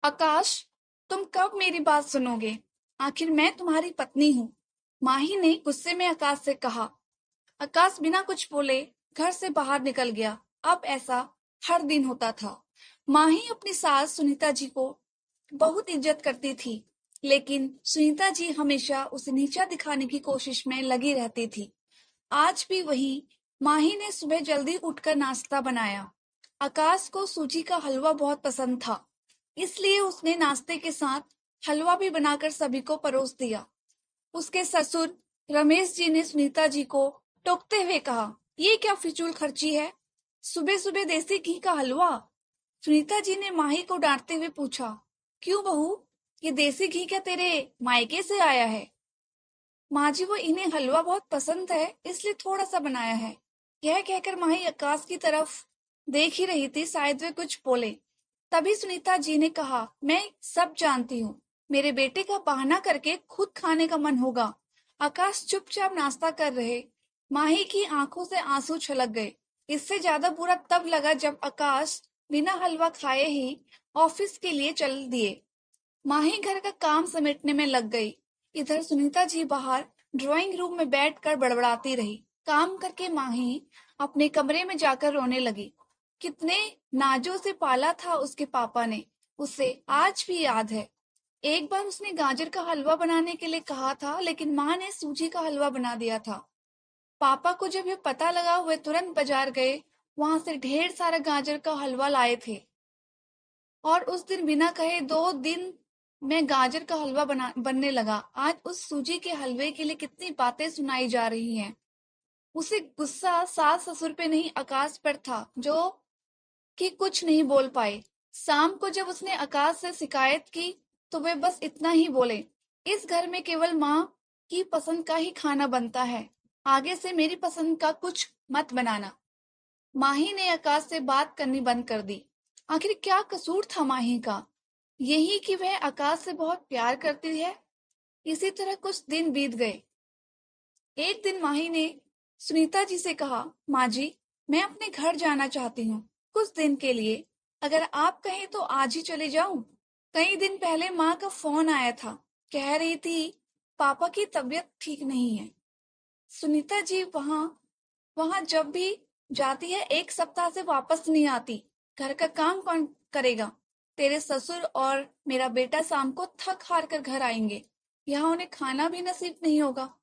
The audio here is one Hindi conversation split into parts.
आकाश, तुम कब मेरी बात सुनोगे? आखिर मैं तुम्हारी पत्नी हूँ। माही ने गुस्से में आकाश से कहा। आकाश बिना कुछ बोले घर से बाहर निकल गया। अब ऐसा हर दिन होता था। माही अपनी सास सुनीता जी को बहुत इज्जत करती थी, लेकिन सुनीता जी हमेशा उसे नीचा दिखाने की कोशिश में लगी रहती थी। आज भी वही। माही ने सुबह जल्दी उठकर नाश्ता बनाया। आकाश को सूजी का हलवा बहुत पसंद था, इसलिए उसने नाश्ते के साथ हलवा भी बनाकर सभी को परोस दिया। उसके ससुर रमेश जी ने सुनीता जी को टोकते हुए कहा, ये क्या फिजूल खर्ची है? सुबह सुबह देसी घी का हलवा? सुनीता जी ने माही को डांटते हुए पूछा, क्यों बहू, ये देसी घी क्या तेरे मायके से आया है? माँ जी, वो इन्हें हलवा बहुत पसंद है, इसलिए थोड़ा सा बनाया है। यह कहकर माही आकाश की तरफ देख ही रही थी, शायद वे कुछ बोले। तभी सुनीता जी ने कहा, मैं सब जानती हूँ। मेरे बेटे का बहाना करके खुद खाने का मन होगा। आकाश चुपचाप नाश्ता कर रहे। माही की आंखों से आंसू छलक गए। इससे ज्यादा बुरा तब लगा जब आकाश बिना हलवा खाए ही ऑफिस के लिए चल दिए। माही घर का काम समेटने में लग गई। इधर सुनीता जी बाहर ड्राइंग रूम में बैठकर बड़बड़ाती रही। काम करके माही अपने कमरे में जाकर रोने लगी। कितने नाजों से पाला था उसके पापा ने, उसे आज भी याद है। एक बार उसने गाजर का हलवा बनाने के लिए कहा था, लेकिन माँ ने सूजी का हलवा बना दिया था। पापा को जब ये पता लगा, वे तुरंत बाजार गए। वहां से ढेर सारा गाजर का हलवा लाए थे और उस दिन बिना कहे 2 दिन में गाजर का हलवा बनने लगा। आज उस सूजी के हलवे के लिए कितनी बातें सुनाई जा रही हैं। उसे गुस्सा सास ससुर पे नहीं, आकाश पर था, जो कि कुछ नहीं बोल पाए। शाम को जब उसने आकाश से शिकायत की, तो वे बस इतना ही बोले, इस घर में केवल माँ की पसंद का ही खाना बनता है। आगे से मेरी पसंद का कुछ मत बनाना। माही ने आकाश से बात करनी बंद कर दी। आखिर क्या कसूर था माही का? यही कि वह आकाश से बहुत प्यार करती है। इसी तरह कुछ दिन बीत गए। एक दिन माही ने सुनीता जी से कहा, माँ जी, मैं अपने घर जाना चाहती हूँ, कुछ दिन के लिए। अगर आप कहें तो आज ही चले जाऊं। कई दिन पहले माँ का फोन आया था, कह रही थी पापा की तबीयत ठीक नहीं है। सुनीता जी वहां वहां जब भी जाती है, 1 सप्ताह से वापस नहीं आती। घर का काम कौन करेगा? तेरे ससुर और मेरा बेटा शाम को थक हार कर घर आएंगे। यहाँ उन्हें खाना भी नसीब नहीं होगा।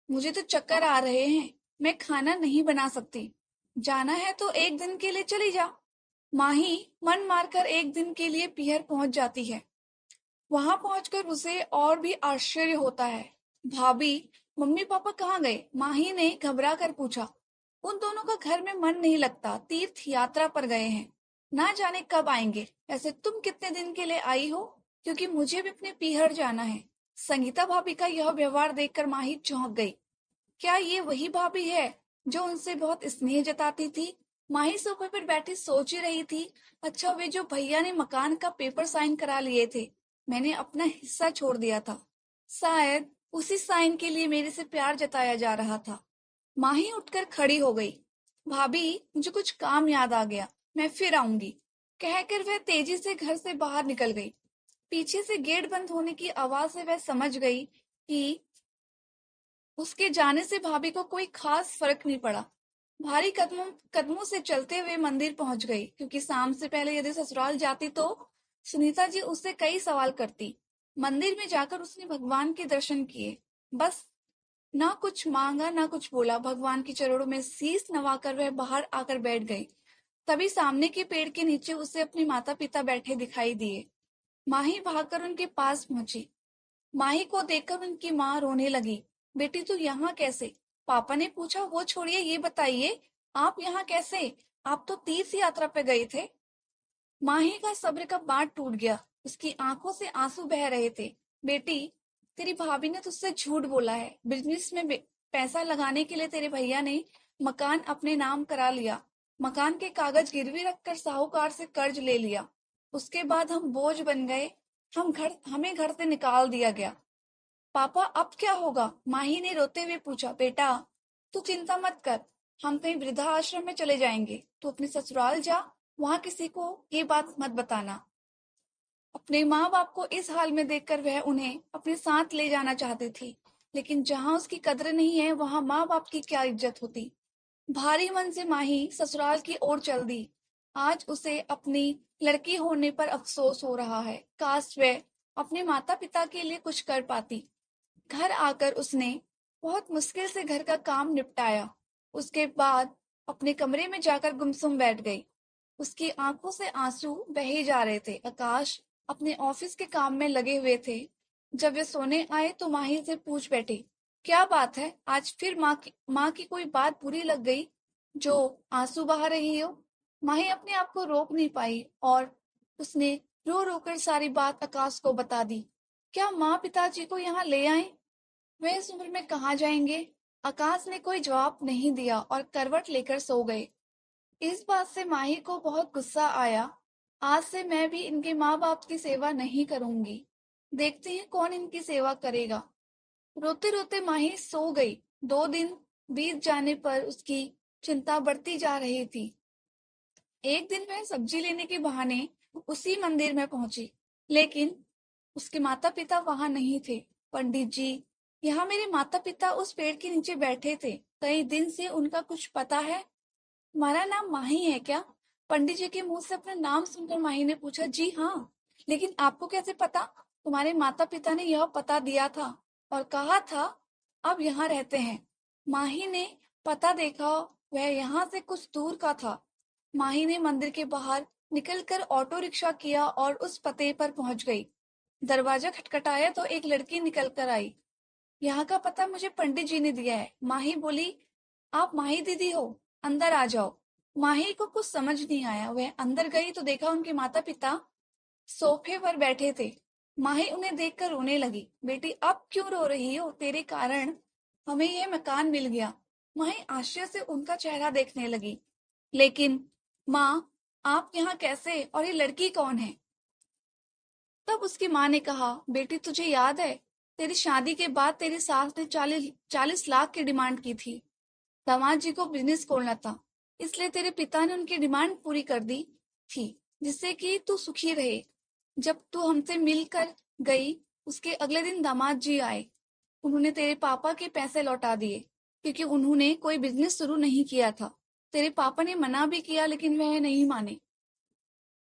मुझे तो चक्कर आ रहे हैं। मैं खाना नहीं बना सकती। जाना है तो एक दिन के लिए चली जा। माही मन मारकर एक दिन के लिए पीहर पहुंच जाती है। वहां पहुंचकर उसे और भी आश्चर्य होता है। भाभी, मम्मी पापा कहाँ गए? माही ने घबरा कर पूछा। उन दोनों का घर में मन नहीं लगता, तीर्थ यात्रा पर गए हैं। ना जाने कब आएंगे। वैसे तुम कितने दिन के लिए आई हो? क्योंकि मुझे भी अपने पीहर जाना है। संगीता भाभी का यह व्यवहार देखकर माही चौंक गई। क्या ये वही भाभी है जो उनसे बहुत स्नेह जताती थी? माही सोफे पर बैठी सोच ही रही थी। अच्छा, वे जो भैया ने मकान का पेपर साइन करा लिए थे, मैंने अपना हिस्सा छोड़ दिया था। शायद उसी साइन के लिए मेरे से प्यार जताया जा रहा था। माही उठकर खड़ी हो गई। भाभी, मुझे कुछ काम याद आ गया, मैं फिर आऊंगी, कहकर वह तेजी से घर से बाहर निकल गई। पीछे से गेट बंद होने की आवाज से वह समझ गई कि उसके जाने से भाभी को कोई खास फर्क नहीं पड़ा। भारी कदमों कदमों से चलते हुए मंदिर पहुंच गई, क्योंकि शाम से पहले यदि ससुराल जाती तो सुनीता जी उससे कई सवाल करती। मंदिर में जाकर उसने भगवान के दर्शन किए। बस, ना कुछ मांगा ना कुछ बोला, भगवान की चरणों में शीश नवाकर वह बाहर आकर बैठ गई। तभी सामने के पेड़ के नीचे उसे अपने माता पिता बैठे दिखाई दिए। माही भागकर उनके पास पहुंची। माही को देखकर उनकी माँ रोने लगी। बेटी, तू यहाँ कैसे? पापा ने पूछा। वो छोड़िए, ये बताइए आप यहाँ कैसे? आप तो तीर्थ यात्रा पे गए थे। माही का सब्र का बांध टूट गया। उसकी आंखों से आंसू बह रहे थे। बेटी, तेरी भाभी ने तुझसे झूठ बोला है। बिजनेस में पैसा लगाने के लिए तेरे भैया ने मकान अपने नाम करा लिया। मकान के कागज गिरवी रखकर साहूकार से कर्ज ले लिया। उसके बाद हम बोझ बन गए। हमें घर से निकाल दिया गया। पापा, अब क्या होगा? माही ने रोते हुए पूछा। बेटा, तू चिंता मत कर, हम कहीं वृद्धा आश्रम में चले जाएंगे। तू अपने ससुराल जा, वहां किसी को ये बात मत बताना। अपने माँ बाप को इस हाल में देखकर वह उन्हें अपने साथ ले जाना चाहती थी, लेकिन जहाँ उसकी कद्र नहीं है वहाँ माँ बाप की क्या इज्जत होती। भारी मन से माही ससुराल की ओर चल दी। आज उसे अपनी लड़की होने पर अफसोस हो रहा है। काश वह अपने माता पिता के लिए कुछ कर पाती। घर आकर उसने बहुत मुश्किल से घर का काम निपटाया। उसके बाद अपने कमरे में जाकर गुमसुम बैठ गई। उसकी आंखों से आंसू बहे जा रहे थे। आकाश अपने ऑफिस के काम में लगे हुए थे। जब वे सोने आए तो माही से पूछ बैठी, क्या बात है, आज फिर माँ की कोई बात बुरी लग गई जो आंसू बहा रही हो। माही अपने आप को रोक नहीं पाई और उसने रो रो कर सारी बात आकाश को बता दी। क्या माँ पिताजी को यहाँ ले आए? वे इस उम्र में कहाँ जाएंगे? आकाश ने कोई जवाब नहीं दिया और करवट लेकर सो गए। इस बात से माही को बहुत गुस्सा आया। आज से मैं भी इनके माँ बाप की सेवा नहीं करूंगी। देखते हैं कौन इनकी सेवा करेगा। रोते रोते माही सो गई। 2 दिन बीत जाने पर उसकी चिंता बढ़ती जा रही थी। एक दिन वह सब्जी लेने के बहाने उसी मंदिर में पहुंची, लेकिन उसके माता पिता वहां नहीं थे। पंडित जी, यहाँ मेरे माता पिता उस पेड़ के नीचे बैठे थे। कई दिन से उनका कुछ पता है? तुम्हारा नाम माही है क्या? पंडित जी के मुंह से अपना नाम सुनकर माही ने पूछा। जी हाँ, लेकिन आपको कैसे पता? तुम्हारे माता पिता ने यह पता दिया था और कहा था अब यहाँ रहते हैं। माही ने पता देखा, वह यहाँ से कुछ दूर का था। माही ने मंदिर के बाहर निकलकर ऑटो रिक्शा किया और उस पते पर पहुंच गई। दरवाजा खटखटाया तो एक लड़की निकल कर आई। यहाँ का पता मुझे पंडित जी ने दिया है। माही बोली, आप माही दीदी हो, अंदर आ जाओ। माही को कुछ समझ नहीं आया। वह अंदर गई तो देखा उनके माता पिता सोफे पर बैठे थे। माही उन्हें देखकर रोने लगी। बेटी, अब क्यों रो रही हो? तेरे कारण हमें यह मकान मिल गया। माही आश्चर्य से उनका चेहरा देखने लगी। लेकिन माँ, आप यहाँ कैसे, और ये लड़की कौन है? तब उसकी माँ ने कहा, बेटी तुझे याद है, तेरी शादी के बाद तेरी सास ने 40 लाख की डिमांड की थी। दामाद जी को बिजनेस खोलना था, इसलिए तेरे पिता ने उनकी डिमांड पूरी कर दी थी, जिससे कि तू सुखी रहे। जब तू हमसे मिलकर गई, उसके अगले दिन दामाद जी आए। उन्होंने तेरे पापा के पैसे लौटा दिए, क्योंकि उन्होंने कोई बिजनेस शुरू नहीं किया था। तेरे पापा ने मना भी किया, लेकिन वह नहीं माने।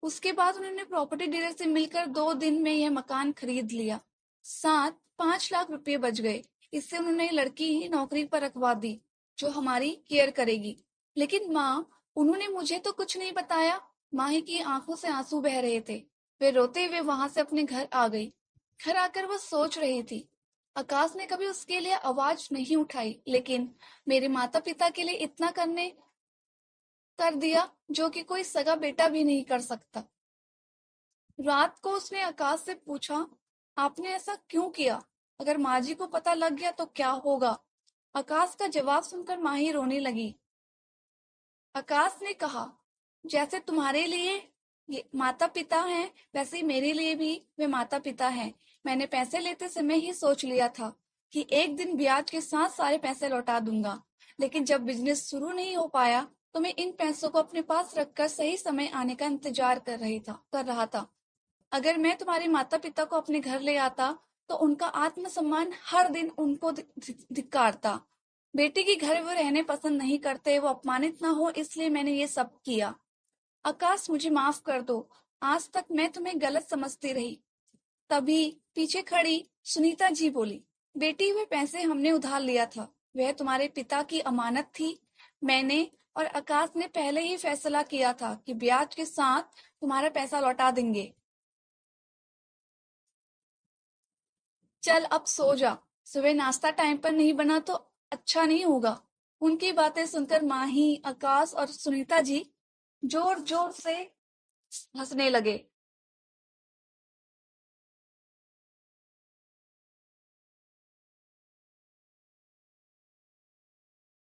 उसके बाद उन्होंने प्रॉपर्टी डीलर से मिलकर 2 दिन में यह मकान खरीद लिया। साथ 5 लाख रुपए बच गए। इससे उन्होंने लड़की ही नौकरी पर रखवा दी, जो हमारी केयर करेगी। लेकिन माँ, उन्होंने मुझे तो कुछ नहीं बताया। माही की आंखों से आंसू बह रहे थे। वे रोते हुए वहां से अपने घर आ गई। घर आकर वह सोच रही थी, आकाश ने कभी उसके लिए आवाज नहीं उठाई, लेकिन मेरे माता पिता के लिए इतना करने कर दिया जो कि कोई सगा बेटा भी नहीं कर सकता। रात को उसने आकाश से पूछा, आपने ऐसा क्यों किया? अगर माँ जी को पता लग गया तो क्या होगा? आकाश का जवाब सुनकर माही रोने लगी। आकाश ने कहा, जैसे तुम्हारे लिए ये माता पिता हैं, वैसे ही मेरे लिए भी वे माता पिता हैं। मैंने पैसे लेते समय ही सोच लिया था कि एक दिन ब्याज के साथ सारे पैसे लौटा दूंगा, लेकिन जब बिजनेस शुरू नहीं हो पाया तो मैं इन पैसों को अपने पास रखकर सही समय आने का इंतजार कर रहा था। अगर मैं तुम्हारे माता पिता को अपने घर ले आता तो उनका आत्मसम्मान हर दिन उनको धिक्कारता। बेटी की घर वो रहने पसंद नहीं करते, वो अपमानित ना हो, इसलिए मैंने ये सब किया। आकाश, मुझे माफ कर दो। आज तक मैं तुम्हें गलत समझती रही। तभी पीछे खड़ी सुनीता जी बोली, बेटी वे पैसे हमने उधार लिया था, वह तुम्हारे पिता की अमानत थी। मैंने और आकाश ने पहले ही फैसला किया था कि ब्याज के साथ तुम्हारा पैसा लौटा देंगे। चल अब सो जा, सुबह नाश्ता टाइम पर नहीं बना तो अच्छा नहीं होगा। उनकी बातें सुनकर माही, आकाश और सुनीता जी जोर जोर से हंसने लगे।